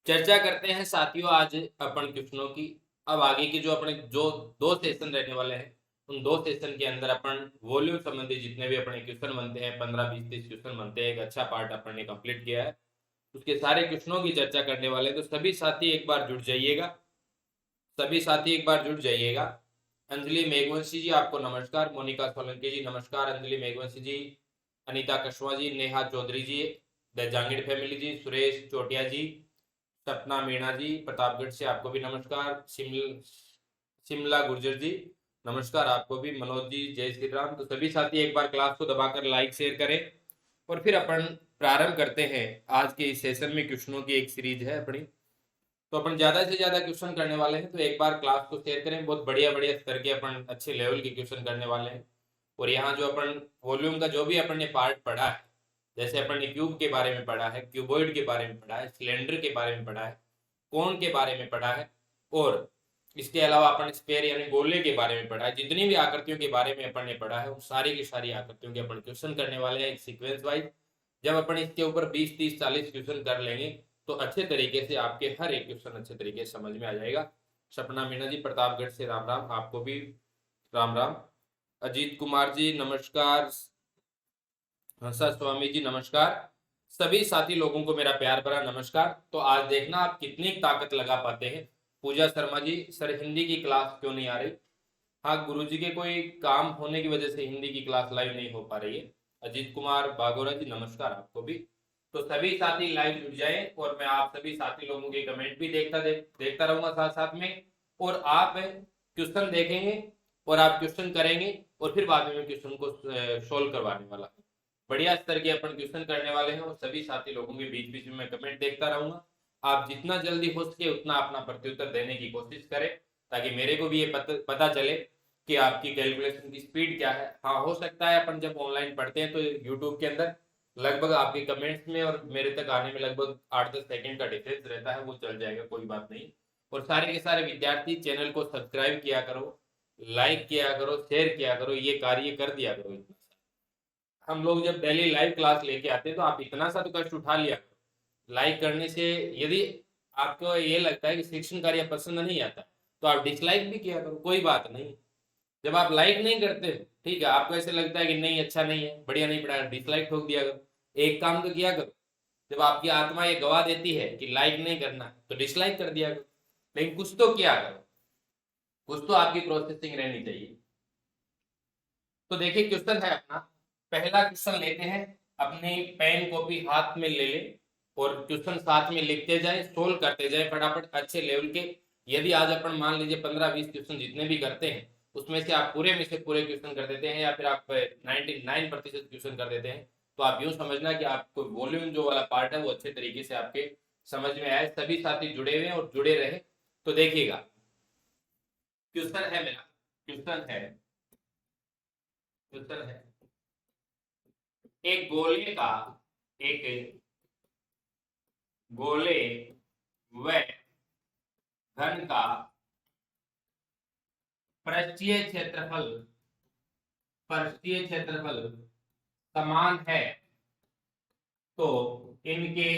चर्चा करते हैं साथियों आज अपन क्वेश्चनों की। अब आगे की जो अपने जो दो सेशन रहने वाले हैं, उन दो सेशन के अंदर अपन वॉल्यूम संबंधी जितने भी अपने क्वेश्चन बनते हैं, 15 20 30 क्वेश्चन बनते हैं, एक अच्छा पार्ट अपन ने कंप्लीट किया है। उसके सारे क्वेश्चनों की चर्चा करने वाले हैं, तो सभी साथी एक बार जुड़ जाइएगा। सभी साथी एक बार जुड़ जाइएगा। अंजलि मेघवंशी जी आपको नमस्कार। मोनिका सोलंकी जी नमस्कार। अंजलि मेघवंशी जी, अनीता कशवा जी, नेहा चौधरी जी, द जांगिड़ फैमिली जी, सुरेश चोटिया जी, सपना मीणा जी, प्रतापगढ़ से आपको भी नमस्कार। शिमला गुर्जर जी नमस्कार आपको भी। मनोज जी जय श्री राम। तो सभी साथी एक बार क्लास को दबाकर लाइक शेयर करें और फिर अपन प्रारंभ करते हैं। आज के इस सेशन में क्वेश्चनों की एक सीरीज है अपनी, तो अपन ज्यादा से ज्यादा क्वेश्चन करने वाले हैं। तो एक बार क्लास को शेयर करें। बहुत बढ़िया बढ़िया स्तर के अपन अच्छे लेवल के क्वेश्चन करने वाले हैं। और यहाँ जो अपन वॉल्यूम का जो भी अपन ने पार्ट पढ़ा है, जैसे अपन ने क्यूब के बारे में पढ़ा है, क्यूबॉइड के बारे में पढ़ा है, सिलेंडर के बारे में पढ़ा है, कोण के बारे में पढ़ा है, और इसके अलावा अपन स्फीयर यानी गोले के बारे में पढ़ा है। जितनी भी आकृतियों के बारे में अपन ने पढ़ा है, उन सारी की सारी आकृतियों के अपन क्वेश्चन करने वाले हैं एक सीक्वेंस वाइज। जब अपन इसके ऊपर 20 30 40 क्वेश्चन कर लेंगे, तो अच्छे तरीके से आपके हर एक क्वेश्चन अच्छे तरीके से समझ में आ जाएगा। सपना मीणा जी प्रतापगढ़ से राम राम आपको भी। राम राम। अजीत कुमार जी नमस्कार। हंसा स्वामी जी नमस्कार। सभी साथी लोगों को मेरा प्यार भरा नमस्कार। तो आज देखना आप कितनी ताकत लगा पाते हैं। पूजा शर्मा जी, सर हिंदी की क्लास क्यों नहीं आ रही? हाँ, गुरुजी के कोई काम होने की वजह से हिंदी की क्लास लाइव नहीं हो पा रही है। अजीत कुमार बागोरा जी नमस्कार आपको भी। तो सभी साथी लाइव जुड़ जाएं और मैं आप सभी साथी लोगों के कमेंट भी देखता रहूंगा साथ साथ में। और आप क्वेश्चन देखेंगे और आप क्वेश्चन करेंगे, और फिर बाद में मैं क्वेश्चन को सोल्व करवाने वाला हूँ। बढ़िया स्तर के अपन क्वेश्चन करने वाले हैं, और सभी साथी लोगों के बीच बीच में मैं कमेंट देखता रहूंगा। आप जितना जल्दी हो सके उतना अपना प्रत्युत्तर देने की कोशिश करें, ताकि मेरे को भी ये पता चले कि आपकी कैलकुलेशन की स्पीड क्या है। हाँ, हो सकता है अपन जब ऑनलाइन पढ़ते हैं तो यूट्यूब के अंदर लगभग आपके कमेंट्स में और मेरे तक आने में लगभग 8 10 सेकंड का डिफरेंस रहता है, वो चल जाएगा, कोई बात नहीं। और सारे के सारे विद्यार्थी चैनल को सब्सक्राइब किया करो, लाइक किया करो, शेयर किया करो, ये कार्य कर दिया करो। इतना सा हम लोग जब डेली लाइव क्लास लेके आते हैं तो आप इतना सा तो कष्ट उठा लिया करो। लाइक करने से यदि आपको ये लगता है कि शिक्षण कार्य पसंद नहीं आता, तो आप डिसलाइक भी किया करो, कोई बात नहीं। जब आप लाइक नहीं करते, ठीक है, आपको ऐसे लगता है कि नहीं अच्छा नहीं है, बढ़िया नहीं पढ़ा, डिसलाइक ठोक दिया करो। एक काम तो किया करो, जब आपकी आत्मा ये गवाह देती है कि लाइक नहीं करना, तो डिसलाइक कर दिया करो। लेकिन कुछ तो किया करो, कुछ तो आपकी प्रोसेसिंग रहनी चाहिए। तो देखिए क्वेश्चन है अपना। पहला क्वेश्चन लेते हैं। अपनी पेन कॉपी हाथ में ले ले और क्वेश्चन साथ में लिखते जाए, सोल्व करते जाए फटाफट अच्छे लेवल के। यदि आज अपन मान लीजिए 15 20 क्वेश्चन जितने भी करते हैं, उसमें से आप पूरे में से पूरे क्वेश्चन कर देते हैं, या फिर आप 99% क्वेश्चन कर देते हैं, तो आप यूं समझना कि आपको वॉल्यूम जो वाला पार्ट है वो अच्छे तरीके से आपके समझ में आए। सभी साथी जुड़े हुए और जुड़े रहे। तो देखिएगा, क्वेश्चन है मेरा, क्वेश्चन है, क्वेश्चन है एक गोले का, एक गोले व घन का पृष्ठीय क्षेत्रफल, पृष्ठीय क्षेत्रफल समान है, तो इनके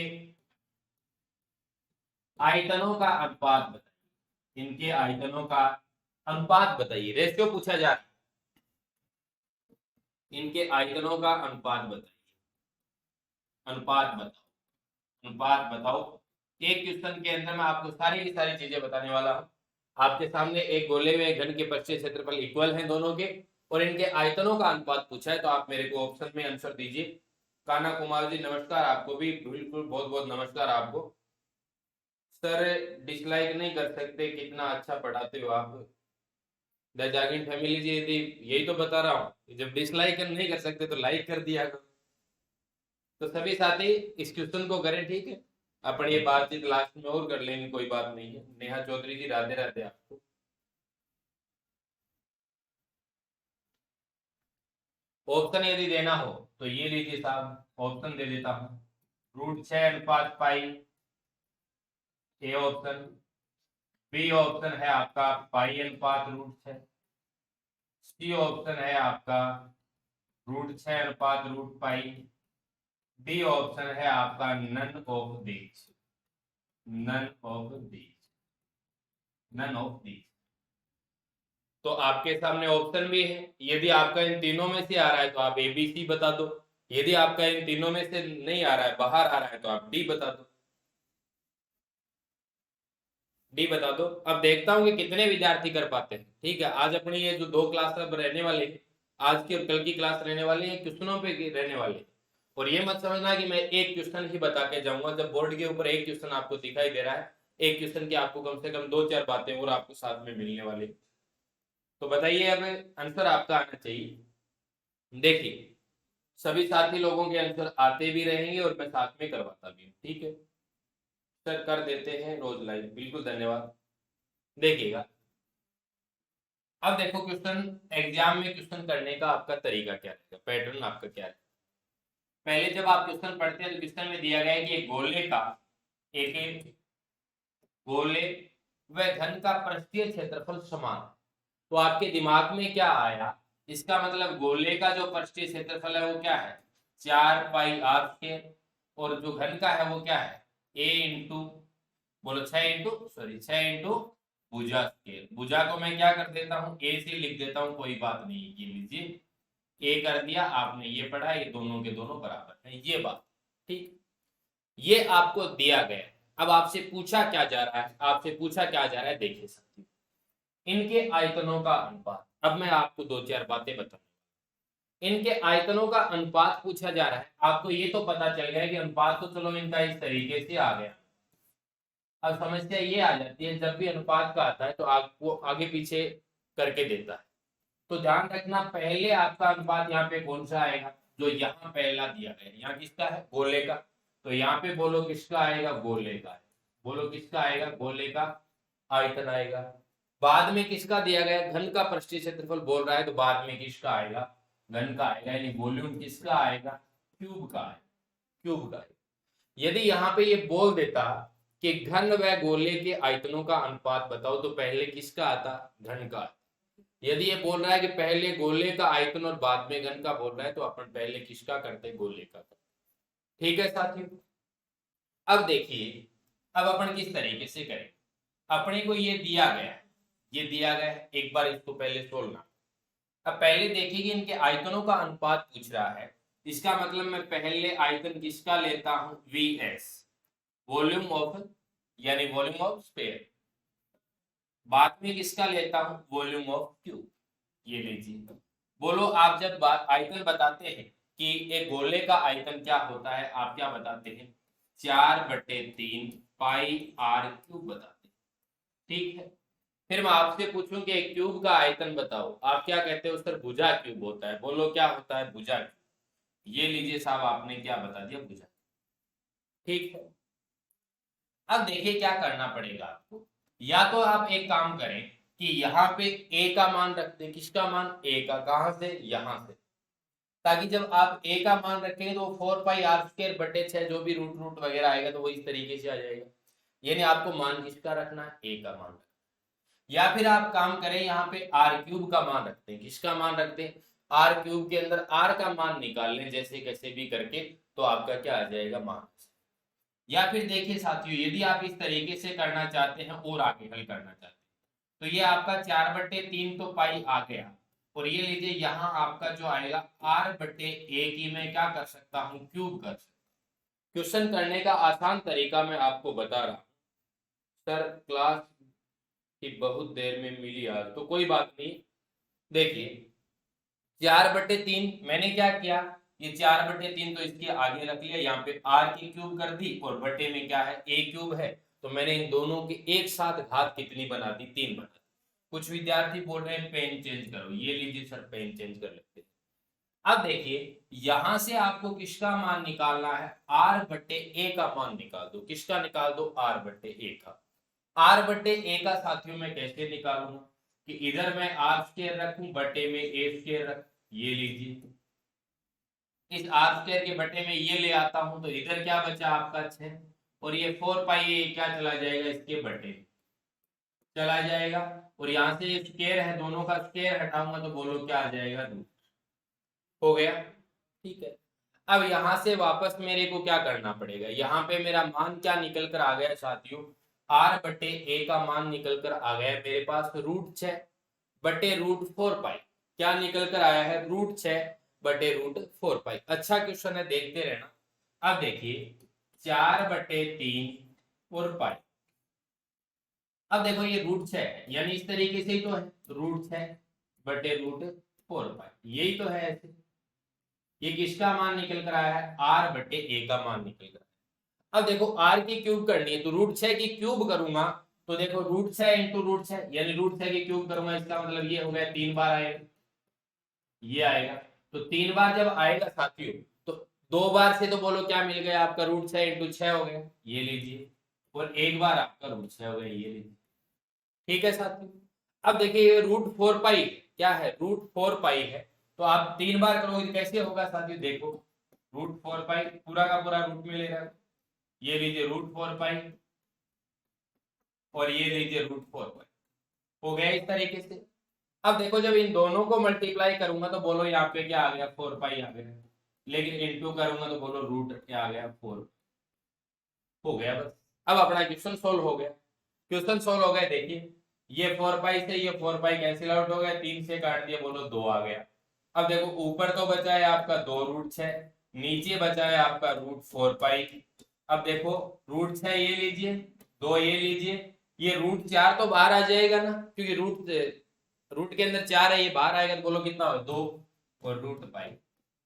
आयतनों का अनुपात बताइए। इनके आयतनों का अनुपात बताइए, रेशियो पूछा जा रहा है। इनके आयतनों का अनुपात बताइए, अनुपात बताओ, अनुपात बताओ। एक क्वेश्चन के अंदर मैं आपको सारी की सारी चीजें बताने वाला हूं। आपके सामने एक गोले में घन के पृष्ठीय क्षेत्रफल इक्वल हैं दोनों के, और इनके आयतनों का अनुपात पूछा है। तो आप मेरे को ऑप्शन में आंसर दीजिए। काना कुमार जी नमस्कार आपको भी, बिल्कुल बहुत बहुत नमस्कार आपको। सर डिसलाइक नहीं कर सकते, कितना अच्छा पढ़ाते हो आप। द जागिन फैमिली जी, यदि यही तो बता रहा हूँ, जब डिसलाइक नहीं कर सकते तो लाइक कर दिया करो। तो सभी साथी इस क्वेश्चन को करें, ठीक है। अपन ये बातचीत लास्ट में और कर लेंगे, कोई बात नहीं है। नेहा चौधरी जी राधे राधे आपको। ऑप्शन यदि देना हो तो ये लीजिए साहब, ऑप्शन दे देता हूँ। √6 अनुपात पाई, ए ऑप्शन। बी ऑप्शन है आपका पाई अनुपात √6। सी ऑप्शन है आपका √6 अनुपात √पाई। डी ऑप्शन है आपका none of these. None of these, none of these. तो आपके सामने ऑप्शन भी है, यदि आपका इन तीनों में से आ रहा है तो आप ABC बता दो, यदि आपका इन तीनों में से नहीं आ रहा है, बाहर आ रहा है, तो आप डी बता दो, डी बता दो। अब देखता हूं कि कितने विद्यार्थी कर पाते हैं। ठीक है, आज अपनी ये जो 2 क्लास अब रहने वाले हैं, आज की और कल की क्लास रहने वाली है, क्वेश्चनों पे रहने वाले। और ये मत समझना कि मैं एक क्वेश्चन ही बता के जाऊंगा। जब बोर्ड के ऊपर एक क्वेश्चन आपको दिखाई दे रहा है, एक क्वेश्चन की आपको कम से कम 2-4 बातें और आपको साथ में मिलने वाली। तो बताइए, अब आंसर आपका आना चाहिए। देखिए, सभी साथी लोगों के आंसर आते भी रहेंगे और मैं साथ में करवाता भी हूँ। ठीक है सर, कर देते हैं रोज लाइव, बिल्कुल धन्यवाद। देखिएगा, अब देखो क्वेश्चन, एग्जाम में क्वेश्चन करने का आपका तरीका क्या रहेगा, पैटर्न आपका क्या है। पहले जब आप क्वेश्चन पढ़ते हैं तो क्वेश्चन में दिया गया है कि एक गोले का, एक गोले व घन का पृष्ठीय क्षेत्रफल समान। तो आपके दिमाग में क्या आया, इसका मतलब गोले का जो पृष्ठीय क्षेत्रफल है वो क्या है, 4πr², और जो घन का है वो क्या है, a इंटू, बोलो 6 इंटू भुजा स्केल। भुजा को मैं क्या कर देता हूँ, a से लिख देता हूँ, कोई बात नहीं, ये लीजिए a कर दिया आपने, ये पढ़ा, ये दोनों के दोनों बराबर है, ये बात। ठीक, ये आपको दिया गया। अब आपसे पूछा क्या जा रहा है, आपसे पूछा क्या जा रहा है, देखिए साथियों, इनके आयतनों का अनुपात। अब मैं आपको 2-4 बातें बताऊं। इनके आयतनों का अनुपात पूछा जा रहा है, आपको ये तो पता चल गया कि अनुपात तो चलो इनका इस तरीके से आ गया। अब समस्या ये आ जाती है, जब भी अनुपात का आता है तो आपको आगे पीछे करके देता है। तो ध्यान रखना, पहले आपका अनुपात यहाँ पे कौन सा आएगा, जो यहाँ पहला दिया गया है, यहाँ किसका है, गोले का। तो यहाँ पे बोलो किसका आएगा, गोले का। बोलो किसका आएगा, गोले का आयतन आएगा। बाद में किसका दिया गया, घन का पृष्ठीय क्षेत्रफल बोल रहा है, तो बाद में किसका आएगा, घन का आएगा, यानी वॉल्यूम किसका आएगा, क्यूब का आएगा, क्यूब का आएगा। यदि यहाँ पे ये बोल देता कि घन व गोले के आयतनों का अनुपात बताओ, तो पहले किसका आता, घन का। यदि ये बोल रहा है कि पहले गोले का आयतन और बाद में घन का बोल रहा है, तो अपन पहले किसका करते, गोले का। ठीक है साथियों, अब देखिए, अब अपन किस तरीके से करें। अपने को ये दिया गया है, ये दिया गया है, एक बार इसको पहले सोलना। अब पहले देखिए कि इनके आयतनों का अनुपात पूछ रहा है, इसका मतलब मैं पहले आयतन किसका लेता हूं, Vs, वॉल्यूम ऑफ, यानी वॉल्यूम ऑफ स्फीयर। बाद में किसका लेता हूं, वॉल्यूम ऑफ क्यूब। ये लीजिए, बोलो आप जब बात आयतन बताते हैं कि एक गोले का आयतन क्या होता है, आप क्या बताते हैं, 4/3 पाई r क्यूब बताते हैं। ठीक है, फिर मैं आपसे पूछूं कि एक क्यूब का आयतन बताओ, आप क्या कहते हो सर, भुजा क्यूब होता है। बोलो क्या होता है, भुजा क्यूब। ये लीजिए साहब, आपने क्या बता दिया, भुजा। ठीक है, अब देखिए क्या करना पड़ेगा आपको। या तो आप एक काम करें कि यहाँ पे a का मान रख दें, किसका मान, a का, कहां से, यहां से, ताकि जब आप a का मान रखेंगे तो 4πr²/6 जो भी रूट रूट वगैरह आएगा तो वो इस तरीके से आ जाएगा। यानी आपको मान किसका रखना है, a का मान रखना। या फिर आप काम करें, यहाँ पे r³ का मान रखते हैं, किसका मान रखते हैं, r³ के अंदर r का मान निकाल लें जैसे कैसे भी करके, तो आपका क्या आ जाएगा, मान। या फिर देखिए साथियों, यदि आप इस तरीके से करना चाहते हैं और आगे हल करना चाहते हैं, तो ये आपका 4/3 तो पाई आ गया, और ये लीजिए यहाँ आपका जो आएगा r/a की मैं क्या कर सकता हूँ, क्यूब कर सकता हूँ। क्वेश्चन करने का आसान तरीका मैं आपको बता रहा हूँ। सर क्लास की बहुत देर में मिली आज, तो कोई बात नहीं। देखिए 4/3 मैंने क्या किया, ये 4/3 तो इसके आगे रख लिया, यहाँ पे r की क्यूब कर दी, और बटे में क्या है, a³ है, तो मैंने इन दोनों के एक साथ घात कितनी बना दी, 3 बना दी। कुछ विद्यार्थी बोल रहे हैं पेन चेंज करो, ये लीजिए सर पेन चेंज कर लेते हैं। अब देखिए, यहां से आपको किसका मान निकालना है, r/a का मान निकाल दो, किसका निकाल दो, r/a का। r/a का साथियों मैं कैसे निकालूंगा, कि इधर मैं r² रखूं, बटे में a² रख, ये लीजिए, इस r² के बटे में ये ले आता हूं, तो इधर क्या बचा आपका 6, और ये 4π क्या चला जाएगा, इसके बटे चला जाएगा, और यहां से स्क्वायर है, दोनों का स्क्वायर हटाऊंगा तो बोलो क्या आ जाएगा, 2 हो गया। ठीक है, अब यहां से वापस मेरे को क्या करना पड़ेगा, यहाँ पे मेरा मान क्या निकल कर आ गया साथियों, आर बटे ए का मान निकल कर आ गया मेरे पास √6 बटे √4 पाई। क्या निकल कर आया है, √6 बटे √4 पाई। अच्छा क्वेश्चन है, देखते रहना। अब देखिए 4/3 और पाई। अब देखो ये √6 है, यानी इस तरीके से ही तो है, √6 बटे √4 पाई, यही तो है ऐसे। ये किसका मान निकल कर आया है, आर बटे ए का मान निकल कर। अब देखो आर की क्यूब करनी है, तो √6 की क्यूब करूंगा, तो देखो √6 इंटू √6 यानी √6 की क्यूब करूंगा, इसका मतलब ये हो गया 3 बार आएगा, ये आएगा। तो 3 बार जब आएगा साथियों, तो 2 बार से तो बोलो क्या मिल गया आपका, √6 इंटू 6 हो गया, ये लीजिए। और 1 बार आपका √6 हो गया, ये लीजिए। ठीक है साथियों। अब देखिए ये √4 पाई क्या है, √4 पाई है। तो आप 3 बार करोगे कैसे होगा साथियों, देखो √4 पाई पूरा का पूरा रूट में ले रहा है, ये लीजिए √4 पाई और ये लीजिए √4 पाई, हो गया इस तरीके से। अब देखो जब इन दोनों को मल्टीप्लाई करूंगा तो बोलो यहाँ पे क्या आ गया, 4 पाई आ गया, लेकिन इंटू करूंगा तो बोलो रूट क्या आ गया, 4। हो गया बस। अब अपना क्वेश्चन सोल्व हो गया, क्वेश्चन सोल्व हो गया। देखिए ये 4 पाई से ये 4 पाई कैंसिल आउट हो गया, 3 से काट दिया, बोलो 2 आ गया। अब देखो ऊपर तो बचा है आपका 2√6, नीचे बचा है आपका √4 पाई। अब देखो √6 ये लीजिए, 2 ये लीजिए, ये √4 तो बाहर आ जाएगा ना, क्योंकि रूट के अंदर 4 है, ये बाहर आएगा तो बोलो कितना हो, 2 और √पाई,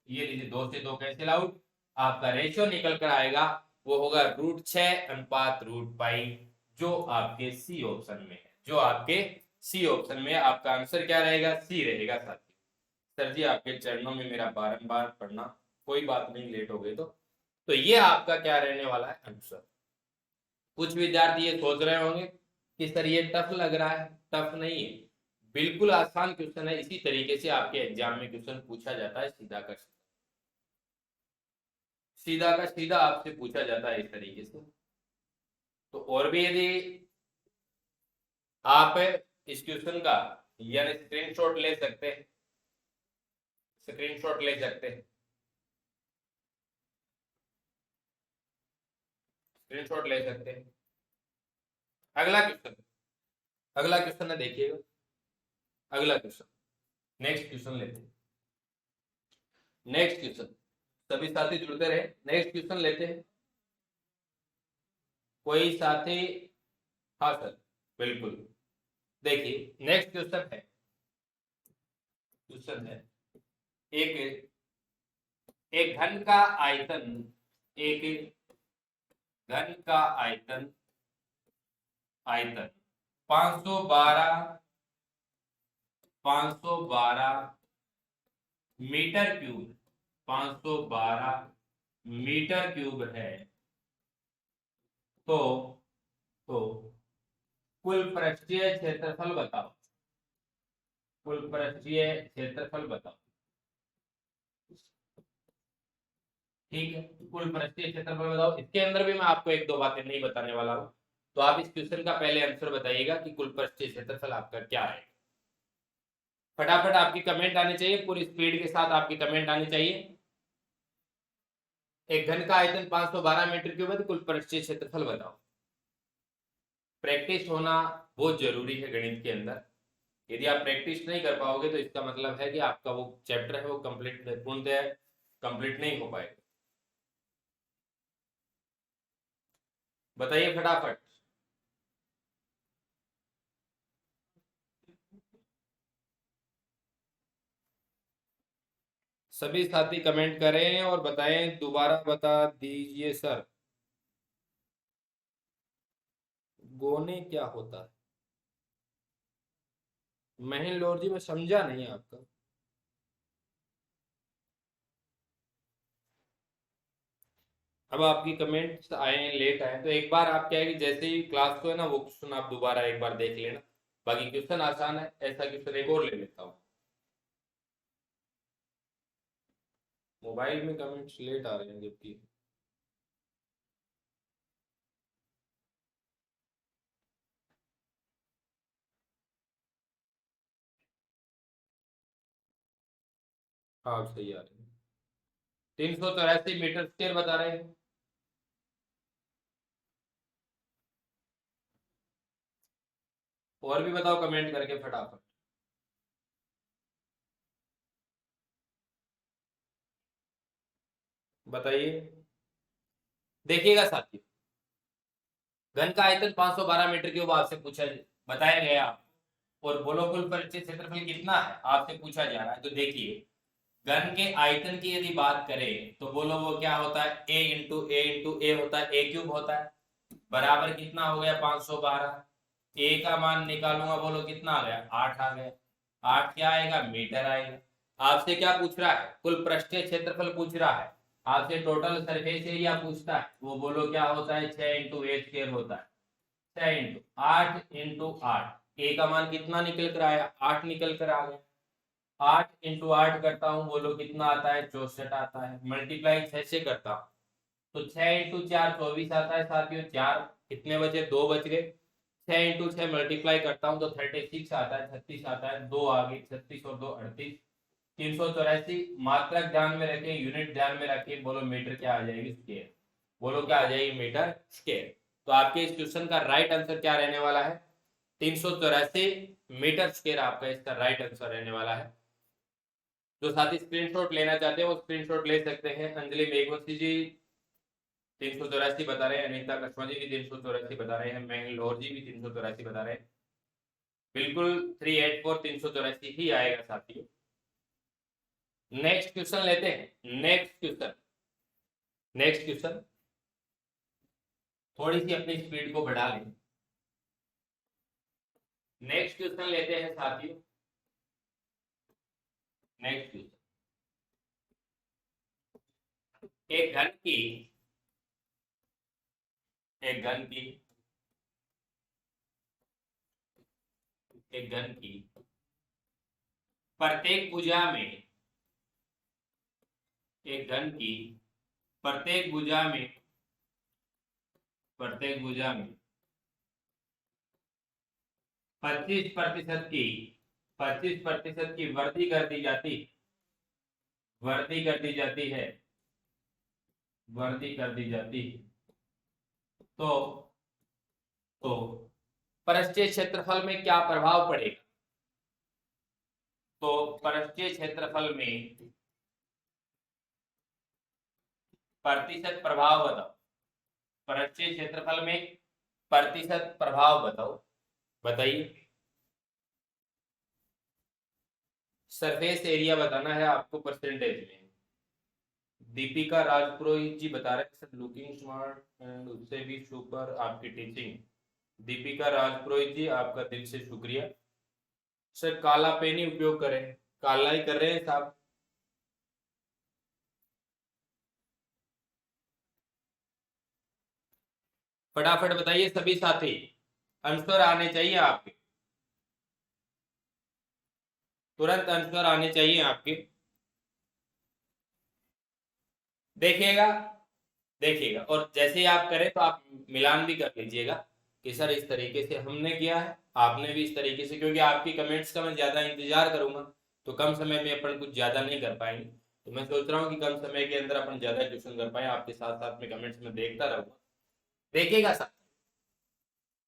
ये लीजिए 2 से 2 कैंसिल आउट। आपका रेशियो निकल कर आएगा, वो होगा √6 अनुपात √पाई, जो आपके सी ऑप्शन में है, जो आपके सी ऑप्शन में। आपका आंसर क्या रहेगा, सी रहेगा साथी। सर जी आपके चरणों में मेरा बारंबार पढ़ना, कोई बात नहीं लेट हो गई तो ये आपका क्या रहने वाला है आंसर। कुछ विद्यार्थी ये सोच रहे होंगे कि सर ये टफ लग रहा है, टफ नहीं है, बिल्कुल आसान क्वेश्चन है। इसी तरीके से आपके एग्जाम में क्वेश्चन पूछा जाता है, सीधा का सीधा आपसे पूछा जाता है इस तरीके से। तो और भी यदि आप इस क्वेश्चन का यानी स्क्रीनशॉट ले सकते हैं, स्क्रीनशॉट ले सकते हैं, स्क्रीनशॉट ले सकते हैं। अगला क्वेश्चन, अगला क्वेश्चन है, देखिएगा अगला क्वेश्चन, नेक्स्ट क्वेश्चन लेते हैं, नेक्स्ट क्वेश्चन। सभी साथी जुड़ते रहे, नेक्स्ट क्वेश्चन लेते हैं। कोई साथी, हाँ सर बिल्कुल। देखिए नेक्स्ट क्वेश्चन है, क्वेश्चन है एक एक घन का आयतन, एक घन का आयतन, आयतन 512 मीटर क्यूब, 512 मीटर क्यूब है। तो तो कुल पृष्ठीय क्षेत्रफल बताओ, कुल पृष्ठीय क्षेत्रफल बताओ। ठीक है, कुल पृष्ठीय क्षेत्रफल बताओ। इसके अंदर भी मैं आपको एक दो बातें नहीं बताने वाला हूं, तो आप इस क्वेश्चन का पहले आंसर बताइएगा कि कुल पृष्ठीय क्षेत्रफल आपका क्या है। फटाफट आपकी कमेंट आनी चाहिए, पूरी स्पीड के साथ आपकी कमेंट आनी चाहिए। एक घन का आयतन 512 मीटर क्यूब है, तो कुल पृष्ठीय क्षेत्रफल बताओ। प्रैक्टिस होना बहुत जरूरी है गणित के अंदर। यदि आप प्रैक्टिस नहीं कर पाओगे तो इसका मतलब है कि आपका वो चैप्टर है वो कंप्लीट पूर्णतः कंप्लीट नहीं हो पाएगा। बताइए फटाफट। सभी साथी कमेंट करें और बताएं, दोबारा बता दीजिए सर, गोने क्या होता है। महेंद्र लॉर जी मैं समझा नहीं आपका। अब आपकी कमेंट्स आए हैं, लेट आए, तो एक बार आप क्या है कि जैसे ही क्लास को है ना वो क्वेश्चन आप दोबारा एक बार देख लेना। बाकी क्वेश्चन आसान है, ऐसा क्वेश्चन एक और ले लेता हूँ। मोबाइल में कमेंट्स लेट आ रहे हैं जबकि। हाँ सही आ रहे हैं। 384 मीटर स्क्वायर बता रहे हैं। और भी बताओ कमेंट करके फटाफट। बताइए। देखिएगा साथियों, घन का आयतन 512 मीटर क्यूब आपसे पूछा बताया गया, और बोलो कुल परिचय क्षेत्रफल कितना है आपसे पूछा जा रहा है। तो देखिए, घन के आयतन की यदि बात करें तो बोलो वो क्या होता है, a इंटू ए होता है, a क्यूब होता है, बराबर कितना हो गया 512। a का मान निकालूंगा, बोलो कितना आ गया 8 आ गया। 8 क्या आएगा, मीटर आएगा। आपसे क्या पूछ रहा है, कुल पृष्ठीय क्षेत्रफल पूछ रहा है, आपसे टोटल सरफेस एरिया पूछता है, वो बोलो क्या होता है 6 इंटू ए स्क्वायर होता है। 6 इंटू 8 ए का मान कितना निकल कर आया, 8 निकल कर आ गया। 8 इंटू 8 करता हूँ, बोलो कितना आता है 64 आता है। मल्टीप्लाई 6 से करता हूँ तो 6 इंटू 4 24 आता है साथियों। 4 कितने बचे, 2 बच गए। 6 इंटू 6 मल्टीप्लाई करता हूँ तो 36 आता है, 36 आता है, 2 आ गए, 36 और 2 38। 384 मात्रक ध्यान में रखें, यूनिट ध्यान में रखें, बोलो मीटर क्या आ जाएगी, स्क्वायर। बोलो क्या आ जाएगी, मीटर स्क्वायर। तो आपके इस क्वेश्चन का राइट आंसर क्या रहने वाला है, 384 मीटर स्क्वायर आपका इसका राइट आंसर रहने वाला है। जो साथी स्क्रीनशॉट लेना चाहते हैं वो स्क्रीनशॉट ले सकते हैं। अंजलि मेघवंशी जी 384 बता रहे हैं, अनीता कशवा जी भी 384 बता रहे हैं, मैंगलोर जी भी 384 बता रहे हैं। बिल्कुल 384 384 ही आएगा साथियों। नेक्स्ट क्वेश्चन लेते हैं। नेक्स्ट क्वेश्चन थोड़ी सी अपनी स्पीड को बढ़ा लें। नेक्स्ट क्वेश्चन लेते हैं साथियों। नेक्स्ट क्वेश्चन, एक घन की एक घन की एक घन की प्रत्येक भुजा में एक घन की प्रत्येक भुजा में 25% की 25% की वृद्धि कर दी जाती है तो पृष्ठीय क्षेत्रफल में क्या प्रभाव पड़ेगा। तो पृष्ठीय क्षेत्रफल में प्रतिशत प्रभाव बताओ। पृष्ठीय क्षेत्रफल में प्रतिशत प्रभाव बताओ, बताइए। सरफेस एरिया बताना है आपको परसेंटेज में। दीपिका राजपुरोहित जी बता रहे हैं सर, लुकिंग स्मार्ट एंड उससे भी सुपर आपकी टीचिंग। दीपिका राजपुरोहित जी आपका दिल से शुक्रिया। सर काला पेन ही उपयोग करें, काला ही कर रहे हैं साहब। फटाफट बताइए सभी साथी, आंसर आने चाहिए आपके, तुरंत आंसर आने चाहिए आपके। देखिएगा देखिएगा, और जैसे ही आप करें तो आप मिलान भी कर लीजिएगा कि सर इस तरीके से हमने किया है, आपने भी इस तरीके से, क्योंकि आपकी कमेंट्स का मैं ज्यादा इंतजार करूंगा तो कम समय में अपन कुछ ज्यादा नहीं कर पाएंगे। तो मैं सोच रहा हूँ कि कम समय के अंदर अपन ज्यादा क्वेश्चन कर पाए, आपके साथ साथ में कमेंट्स में देखता रहूंगा। देखिएगा सर,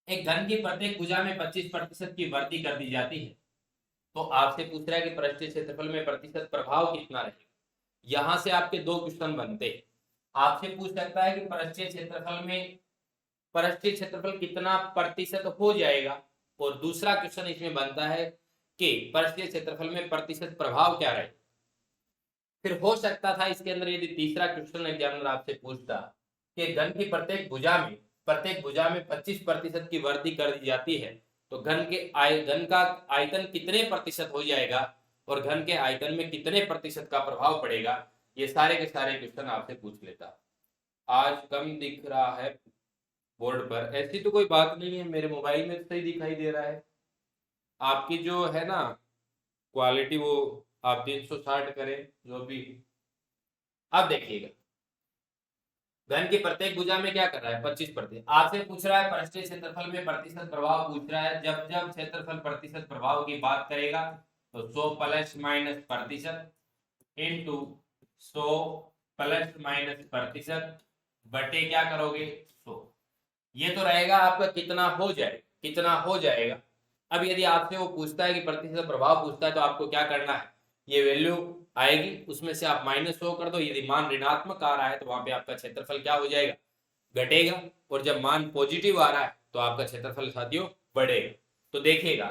एक घन की प्रत्येक भुजा में 25% की वृद्धि कर दी जाती है, तो आपसे पूछ रहा है कि पृष्ठीय क्षेत्रफल में प्रतिशत प्रभाव कितना रहेगा। यहां से आपके दो क्वेश्चन बनते हैं। आपसे पूछ सकता है कि पृष्ठीय क्षेत्रफल कितना प्रतिशत हो जाएगा, और दूसरा क्वेश्चन इसमें बनता है कि पृष्ठीय क्षेत्रफल में प्रतिशत प्रभाव क्या रहेगा। फिर हो सकता था इसके अंदर यदि तीसरा क्वेश्चन एग्जामिनर आपसे पूछता कि घन की प्रत्येक भुजा में 25% की वृद्धि कर दी जाती है, तो घन का आयतन कितने प्रतिशत हो जाएगा और घन के आयतन में कितने प्रतिशत का प्रभाव पड़ेगा, ये सारे के सारे क्वेश्चन आपसे पूछ लेता। आज कम दिख रहा है बोर्ड पर, ऐसी तो कोई बात नहीं है, मेरे मोबाइल में सही दिखाई दे रहा है। आपकी जो है ना क्वालिटी, वो आप 360 करें जो भी। अब देखिएगा, घन की प्रत्येक भुजा में क्या कर रहा है 25%। आपसे पूछ रहा है पृष्ठीय क्षेत्रफल में प्रतिशत प्रभाव पूछ रहा है। जब जब क्षेत्रफल प्रतिशत प्रभाव की बात करेगा तो 100 प्लस माइनस प्रतिशत इंटू 100 प्लस माइनस प्रतिशत बटे क्या करोगे 100। ये तो रहेगा आपका कितना हो जाए, कितना हो जाएगा। अब यदि आपसे वो पूछता है कि प्रतिशत प्रभाव पूछता है तो आपको क्या करना है, ये वैल्यू आएगी उसमें से आप -100 कर दो। यदि मान ऋणात्मक आ रहा है तो वहां पे आपका क्षेत्रफल क्या हो जाएगा, घटेगा। और जब मान पॉजिटिव आ रहा है तो आपका क्षेत्रफल साथियों बढ़ेगा। तो देखिएगा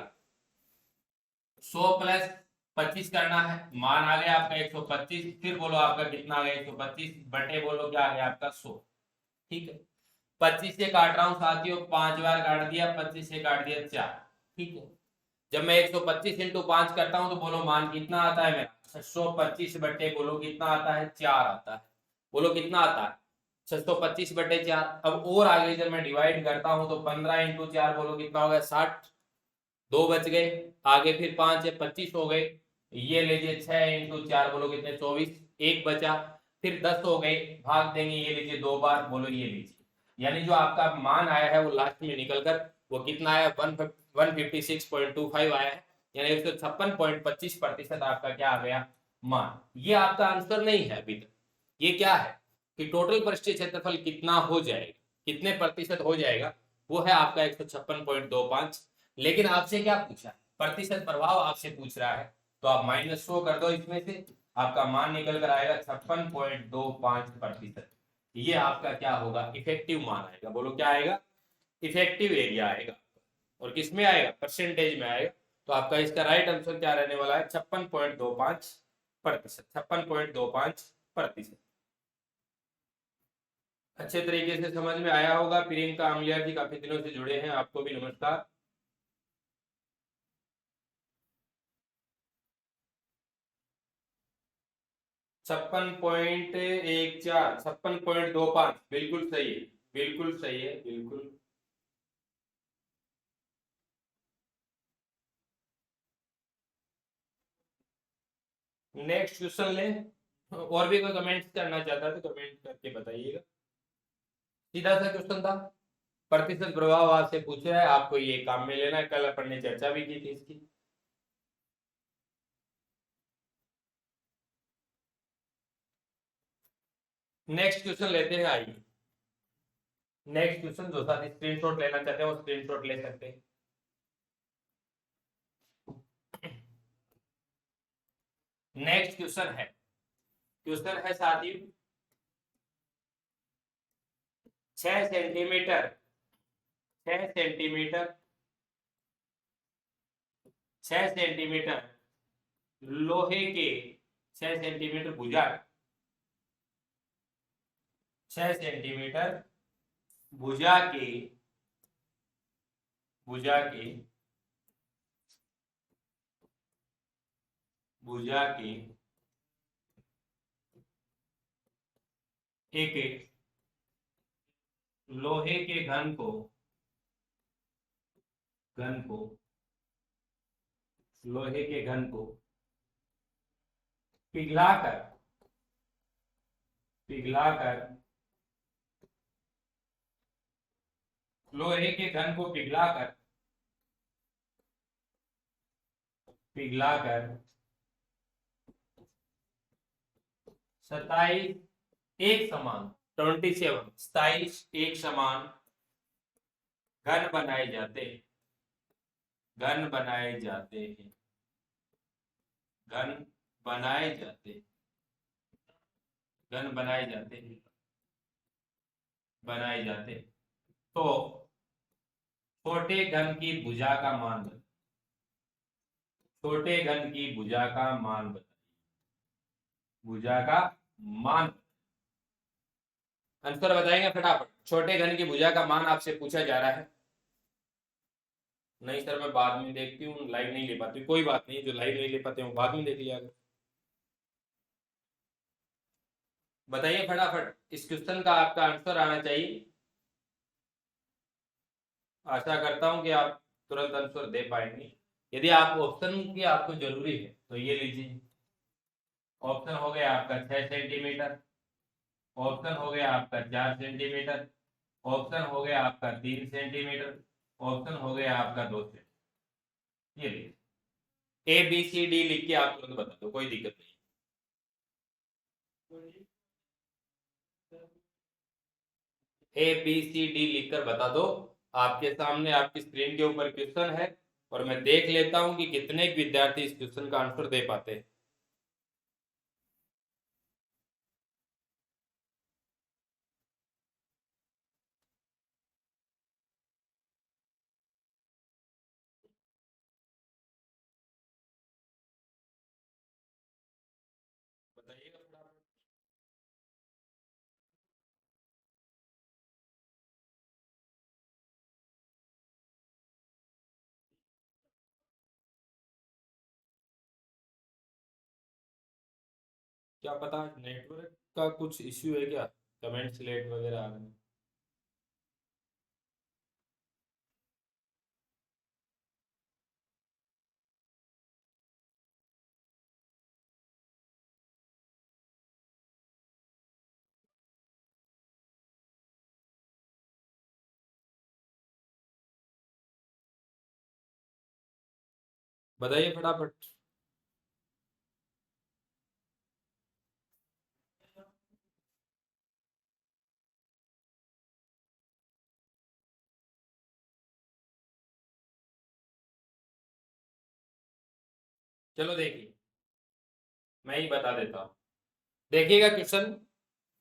100 प्लस 25 करना है, मान आ गया आपका 125, फिर बोलो आपका कितना आ गया 125 बटे बोलो क्या आ गया आपका 100। ठीक है, 25 से काट रहा हूं साथियों, 5 बार काट दिया, 25 से काट दिया 4। ठीक है, जब मैं 125 इंटू 5 करता हूं तो बोलो मान कितना आता है मेरा 625 बटे बोलो कितना आता है 4 आता है। बोलो कितना आता है 625 बटे 4। अब और आगे जब मैं डिवाइड करता हूं तो 15 इंटू 4 बोलो कितना हो गया 60, 2 बच गए, आगे फिर 5 है 25 हो गए। ये लीजिए 6 इंटू 4 बोलो कितने 24, एक बचा, फिर 10 हो गए, भाग देंगे ये लीजिए 2 बार, बोलो ये लीजिए। यानी जो आपका मान आया है वो लास्ट में निकलकर वो कितना आया 156.25 आया है, यानी 156.25% आपका क्या आ गया मान। ये आपका आंसर नहीं है अभी तक, ये क्या है कि टोटल पृष्ठीय क्षेत्रफल कितना हो जाएगा, कितने प्रतिशत हो जाएगा, वो है आपका 156.25। लेकिन आपसे क्या पूछा, प्रतिशत प्रभाव आपसे पूछ रहा है, तो आप -100 कर दो, इसमें से आपका मान निकल कर आएगा 56.25%। ये आपका क्या होगा इफेक्टिव मान आएगा। बोलो क्या आएगा, इफेक्टिव एरिया आएगा। और किस में आएगा, परसेंटेज में आएगा। तो आपका इसका राइट आंसर क्या रहने वाला है 56.25%। 56.25%। अच्छे तरीके से समझ में आया होगा। प्रियंका आमलिया जी काफी दिनों से जुड़े हैं, आपको भी नमस्कार। छप्पन पॉइंट एक चार 56.25 बिल्कुल सही है, बिल्कुल सही है, बिल्कुल। नेक्स्ट क्वेश्चन ले, और भी कोई कमेंट करना चाहता है तो कमेंट करके बताइएगा। सीधा सा क्वेश्चन था, प्रतिशत प्रभाव आपसे पूछ रहा है, आपको ये काम में लेना है। कल अपन ने चर्चा भी की थी इसकी। नेक्स्ट क्वेश्चन लेते हैं, आइए। नेक्स्ट क्वेश्चन जो साथी स्क्रीनशॉट लेना चाहते हैं वो स्क्रीनशॉट ले सकते हैं। नेक्स्ट क्वेश्चन है साथी 6 सेंटीमीटर 6 सेंटीमीटर 6 सेंटीमीटर लोहे के 6 सेंटीमीटर भुजा 6 सेंटीमीटर भुजा के भुजा के भुजा के एक लोहे के घन को लोहे के घन को पिघलाकर लोहे के घन को पिघलाकर 27 एक समान 27 एक समान घन बनाए जाते हैं घन बनाए जाते हैं घन बनाए जाते घन बनाए जाते हैं बनाए जाते। तो छोटे घन की भुजा का मान बताइए, छोटे घन की भुजा का मान बताइए, भुजा का मान आंसर बताएंगे फटाफट। छोटे घन की भुजा का मान आपसे पूछा जा रहा है। नहीं सर मैं बाद में देखती हूँ, लाइव नहीं ले पाती, कोई बात नहीं, जो लाइव नहीं ले पाते हैं बाद में देख लिया। बताइए फटाफट, इस क्वेश्चन का आपका आंसर आना चाहिए। आशा करता हूं कि आप तुरंत आंसर दे पाएंगे। यदि आप ऑप्शन की आपको जरूरी है तो ये लीजिए। ऑप्शन हो गया आपका 6 सेंटीमीटर, ऑप्शन हो गया आपका 4 सेंटीमीटर, ऑप्शन हो गया आपका 3 सेंटीमीटर, ऑप्शन हो गया आपका 2 सेंटीमीटर। ये लीजिए, A B C D लिख के आप तुरंत बता दो, कोई दिक्कत नहीं। ABCD लिखकर बता दो। आपके सामने आपकी स्क्रीन के ऊपर क्वेश्चन है और मैं देख लेता हूं कि कितने विद्यार्थी इस क्वेश्चन का आंसर दे पाते हैं। बताइएगा फटाफट। क्या पता नेटवर्क का कुछ इश्यू है क्या, कमेंट्स लेट वगैरह आ रहे हैं। बताइए फटाफट। चलो देखिए, मैं ही बता देता हूँ। देखिएगा क्वेश्चन,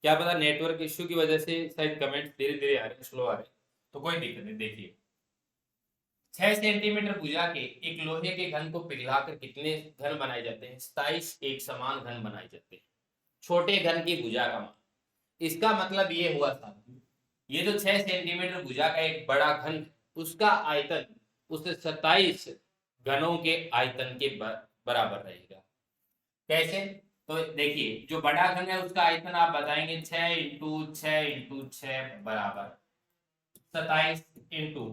क्या पता नेटवर्क इश्यू की वजह से शायद कमेंट्स धीरे धीरे आ रहे हैं, स्लो आ रहे हैं, तो कोई दिक्कत नहीं। देखिए, 6 सेंटीमीटर भुजा के एक लोहे के घन को पिघलाकर कितने घन बनाए जाते हैं? 27 एक समान घन बनाए जाते हैं। छोटे घन की भुजा का मान। इसका मतलब ये हुआ था, ये जो 6 सेंटीमीटर भुजा का एक बड़ा घन, उसका आयतन उस 27 घनों के आयतन के बराबर रहेगा। कैसे? तो देखिए, जो बड़ा घन है उसका आयतन आप बताएंगे 6 × 6 × 6 बराबर 27 इंटू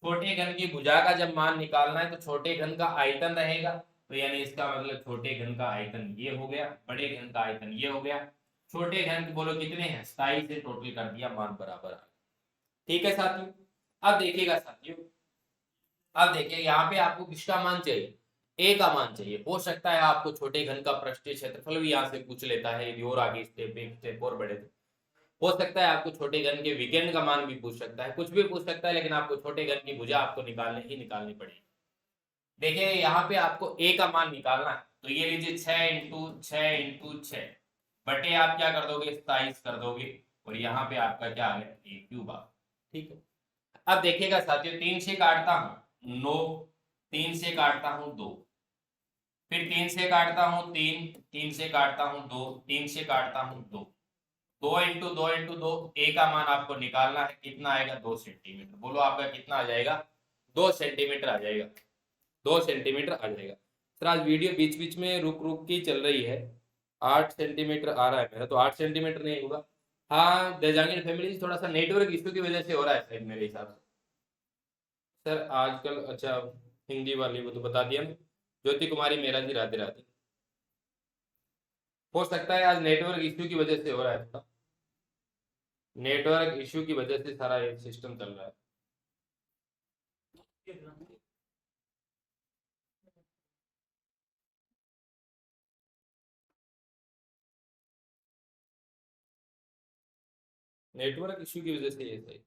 छोटे घन की भुजा का जब मान निकालना है तो छोटे घन का आयतन रहेगा, तो यानी इसका मतलब छोटे घन का आयतन ये हो गया, बड़े घन का आयतन ये हो गया। छोटे घन बोलो कितने हैं? 27 से टोटल कर दिया, मान बराबर आ गया। ठीक है साथियों। अब देखिएगा साथियों, अब देखिए यहाँ पे आपको किसका मान चाहिए? ए का मान चाहिए। हो सकता है आपको छोटे घन का पृष्ठीय क्षेत्रफल भी यहाँ से पूछ लेता है, यदि और आगे स्टेप एक स्टेप और बढ़े तो। हो सकता है आपको छोटे घन के विकर्ण का मान भी पूछ सकता है, कुछ भी पूछ सकता है, लेकिन आपको छोटे घन की भुजा आपको निकालनी पड़ेगी। देखिए यहाँ पे आपको ए का मान निकालना है, तो ये लीजिए 6 × 6 × 6 बटे आप क्या कर दोगे? 27 कर दोगे, और यहाँ पे आपका क्या आ गया? ए क्यूब आ गया। ठीक है। अब देखिएगा साथियों, 3 से काटता हूं 9, 3 से काटता हूं 2, फिर 3 से काटता हूं 3, 3 से काटता हूं 2, 3 से काटता हूं 2, 2 × 2 × 2 ए का मान आपको निकालना है, कितना आएगा? 2 सेंटीमीटर। बोलो आपका कितना आ जाएगा? 2 सेंटीमीटर आ जाएगा। 2 सेंटीमीटर आ जाएगा। सर आज वीडियो बीच बीच में रुक रुक के चल रही है। 8 सेंटीमीटर आ रहा है मेरा, तो 8 सेंटीमीटर नहीं होगा। हाँ देजांगिर फैमिली, थोड़ा सा नेटवर्क इश्यू की वजह से हो रहा है शायद मेरे हिसाब से। सर आजकल अच्छा, हिंदी वाली वो तो बता दिया ना। ज्योति कुमारी मेरा जी, राधे राधे। हो सकता है आज नेटवर्क इश्यू की वजह से हो रहा है थोड़ा। नेटवर्क इश्यू की वजह से सारा ये सिस्टम चल रहा है। नेटवर्क इश्यू की वजह से ये सही।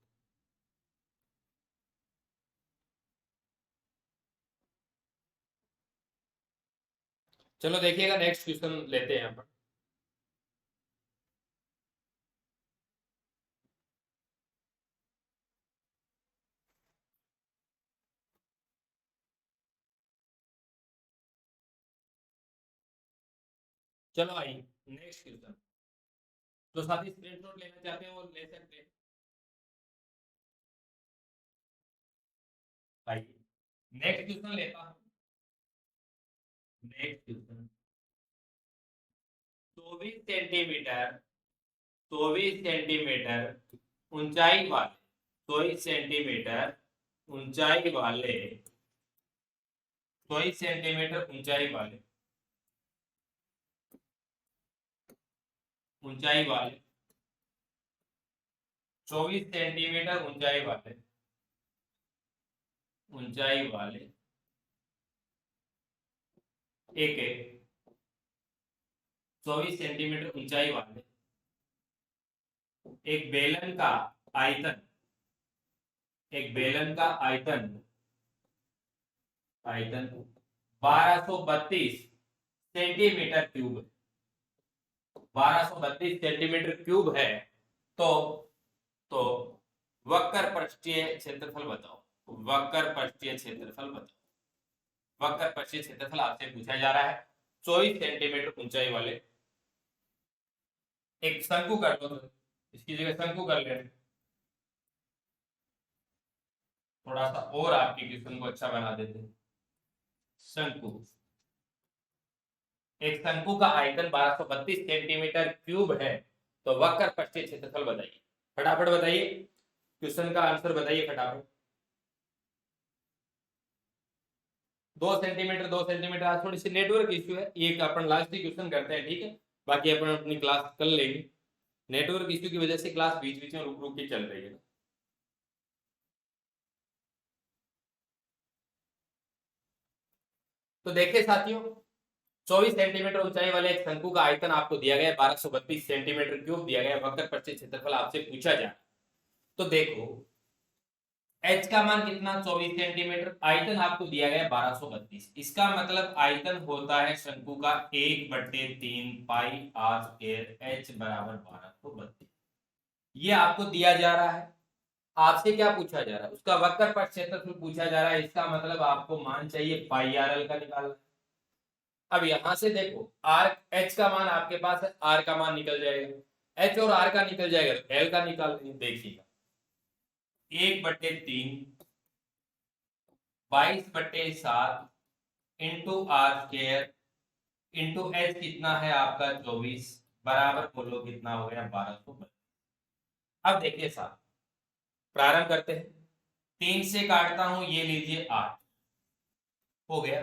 चलो देखिएगा, नेक्स्ट क्वेश्चन लेते हैं अपन। चलो आइए नेक्स्ट क्वेश्चन। जो साथी स्क्रीनशॉट लेना चाहते हैं वो ले सकते हैं। आइए नेक्स्ट क्वेश्चन लेता हूँ। नेक्स्ट क्वेश्चन, 24 सेंटीमीटर, 24 सेंटीमीटर ऊंचाई वाले, 24 सेंटीमीटर ऊंचाई वाले, 24 सेंटीमीटर ऊंचाई वाले 24 सेंटीमीटर ऊंचाई वाले एक 24 सेंटीमीटर ऊंचाई वाले एक बेलन का आयतन, एक बेलन का आयतन 1232 सेंटीमीटर क्यूब, 1232 सेंटीमीटर क्यूब है। तो वक्र पृष्ठीय क्षेत्रफल बताओ, वक्र पृष्ठीय क्षेत्रफल बताओ। वक्र पृष्ठीय क्षेत्रफल आपसे पूछा जा रहा है। 24 सेंटीमीटर ऊंचाई वाले एक शंकु कर लो, तो इसकी जगह शंकु कर ले, थोड़ा सा और आपके क्वेश्चन को अच्छा बना देते हैं। शंकु, एक शंकु का आयतन 1232 सेंटीमीटर क्यूब है, तो वक्र पृष्ठीय क्षेत्रफल बताइए। फटाफट बताइए, क्वेश्चन का आंसर बताइए फटाफट। 2 सेंटीमीटर 2 सेंटीमीटर, आज थोड़ी सी नेटवर्क इश्यू है, ये अपन लास्ट ही क्वेश्चन करते हैं, ठीक है, बाकी अपन अपनी क्लास कर लेंगे। नेटवर्क इश्यू की वजह से क्लास बीच बीच में रुक रुक के चल रही है। तो देखिए साथियों, 24 सेंटीमीटर ऊंचाई वाले एक शंकु का आयतन आपको दिया गया है, 1232 सेंटीमीटर क्यूब दिया गया है, वक्र पृष्ठीय क्षेत्रफल आपसे पूछा जा। तो देखो h का मान कितना, 24 सेंटीमीटर, आयतन आपको दिया गया है 1232, इसका मतलब आयतन होता है शंकु का 1/3 पाई आर स्क्वायर h बराबर 1232। ये आपको दिया जा रहा है। आपसे क्या पूछा जा रहा है, उसका वक्र पृष्ठ क्षेत्रफल पूछा जा रहा है, इसका मतलब आपको मान चाहिए पाई आर एल का निकालना। अब यहां से देखो आर एच का मान आपके पास है, आर का मान निकल जाएगा, एच और आर का निकल जाएगा, तो एल का निकाल देखिएगा, 1/3 22/7 into r square into h कितना है आपका 24 बराबर बोलो कितना हो गया 1232। अब देखिए साहब, प्रारंभ करते हैं, 3 से काटता हूं, ये लीजिए 8 हो गया।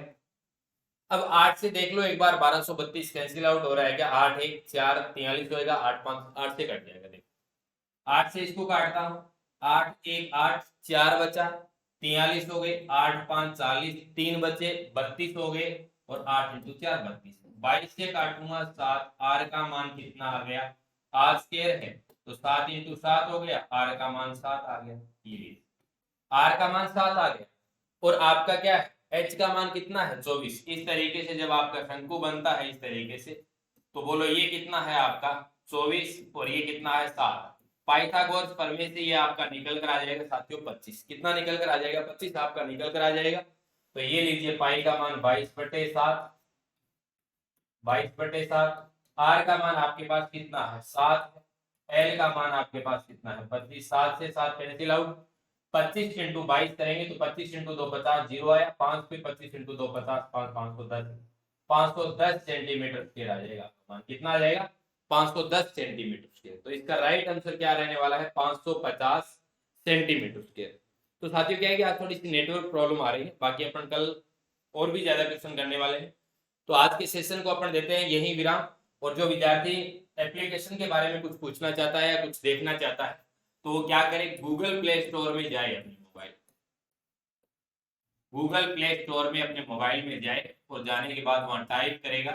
अब 8 से देख लो एक बार, 1232 कैंसिल आउट हो रहा है क्या, 8 1 4 43 होएगा, 8 5 8 से कट जाएगा। देखो 8 से इसको काटता हूं, 8 1 8 4 बचा, 43 हो गए, 8 5 40, 3 बचे 32 हो गए, और 8 इंटू 4 32। 22 से काटूंगा 7, आर का मान कितना आ गया, आर स्क्वायर है तो 7 इंटू 7 हो गया, आर का मान 7 आ गया, ये आर का मान 7 आ गया, और आपका क्या है h का मान कितना है 24। इस तरीके से जब आपका शंकु बनता है इस तरीके से, तो बोलो ये कितना है आपका 24 और ये कितना है 7। पाइथागोरस प्रमेय से ये आपका निकल कर आ जाएगा साथियों 25। कितना निकल कर आ जाएगा, 25 आपका निकल कर आ जाएगा। तो ये लीजिए पाई का मान 22/7, 22/7, आर का मान आपके पास कितना है 7, एल का मान आपके पास कितना है 25। 7 से 7 कैंसिल आउट, 25 इंटू 22 करेंगे तो 25 इंटू 2 50, 0 आया, 5 पे 25 इंटू 2 50, 510, 510 सेंटीमीटर स्क्वायर आ जाएगा। मान कितना आ जाएगा 510 सेंटीमीटर स्क्वायर। तो इसका राइट आंसर क्या रहने वाला है 550 सेंटीमीटर स्क्वायर। तो साथियों क्या है कि आज थोड़ी सी नेटवर्क प्रॉब्लम आ रही है, बाकी अपन कल और भी ज्यादा क्वेश्चन करने वाले हैं। तो आज के सेशन को अपन देते हैं यही विराम, और जो विद्यार्थी एप्लीकेशन के बारे में कुछ पूछना चाहता है या कुछ देखना चाहता है तो वो क्या करे, गूगल प्ले स्टोर में जाए, अपने मोबाइल गूगल प्ले स्टोर में अपने मोबाइल में जाए, और जाने के बाद वहां टाइप करेगा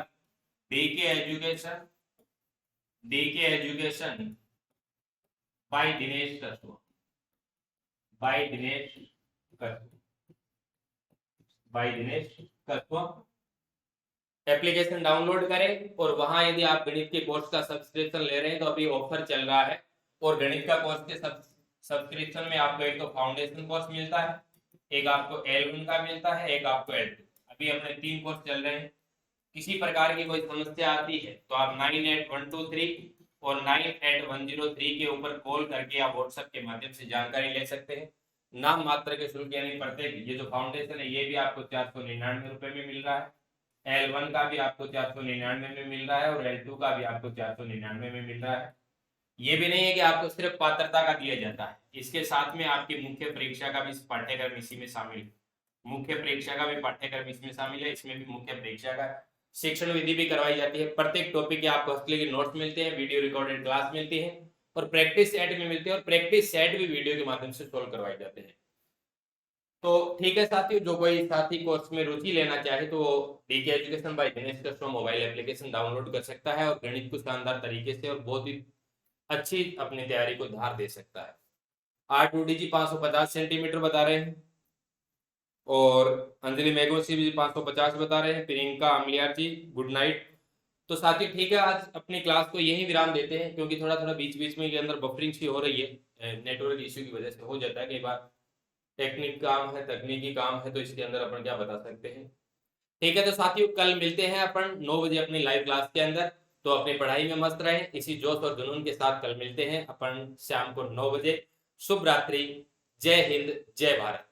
DK education, DK education by Dinesh Kaswa, by Dinesh Kaswa, by Dinesh Kaswa. Application download करें, और वहां यदि आप गणित के कोर्स का सब्सक्रिप्शन ले रहे हैं तो अभी ऑफर चल रहा है, और गणित का कोर्स के सब्सक्रिप्शन में आपको एक तो फाउंडेशन कोर्स मिलता है, एक आपको L1 का मिलता है, एक आपको L2। अभी अपने 3 कोर्स चल रहे हैं। किसी प्रकार की कोई समस्या आती है तो आप 98123 और 98103 के ऊपर कॉल करके आप व्हाट्सएप के माध्यम से जानकारी ले सकते हैं। नाम मात्र के शुल्क यानी प्रत्येक, ये जो फाउंडेशन है ये भी आपको 499 रुपए में मिल रहा है, L1 का भी आपको 499 में मिल रहा है, और L2 का भी आपको 499 में मिल रहा है। ये भी नहीं है कि आपको सिर्फ पात्रता का दिया जाता है, इसके साथ में आपकी मुख्य परीक्षा का भी पाठ्यक्रम इसी में शामिल है, मुख्य परीक्षा का भी पाठ्यक्रम इसमें शामिल है। इसमें भी मुख्य परीक्षा का शिक्षण विधि भी करवाई जाती है। प्रत्येक टॉपिक के आपको हॉस्टल के नोट्स मिलते हैं, वीडियो रिकॉर्डेड क्लास मिलती है, और प्रैक्टिस सेट भी मिलती है, और प्रैक्टिस सेट भी वीडियो के माध्यम से सोल्व करवाए जाते हैं। तो ठीक है साथियों, जो कोई साथी कोर्स में रुचि लेना चाहे तो वो DK education by Dinesh Kaswa mobile application download कर सकता है, और गणित को शानदार तरीके से और बहुत ही अच्छी अपनी तैयारी को धार दे सकता है। R2D जी 550 सेंटीमीटर बता रहे हैं, और अंजलि मेघोसी भी 550 बता रहे हैं। प्रियंका अमलियार जी गुड नाइट। तो साथियों ठीक है, आज अपनी क्लास को यही विराम देते हैं, क्योंकि थोड़ा थोड़ा बीच बीच में के अंदर बफरिंग सी हो रही है, नेटवर्क इश्यू की वजह से हो जाता है कई बार। टेक्निक काम है, तकनीकी काम है, तो इसके अंदर अपन क्या बता सकते हैं। ठीक है, तो साथियों कल मिलते हैं अपन 9 बजे अपनी लाइव क्लास के अंदर। तो अपनी पढ़ाई में मस्त रहें, इसी जोश और जुनून के साथ कल मिलते हैं अपन शाम को 9 बजे। शुभ रात्रि, जय हिंद, जय भारत।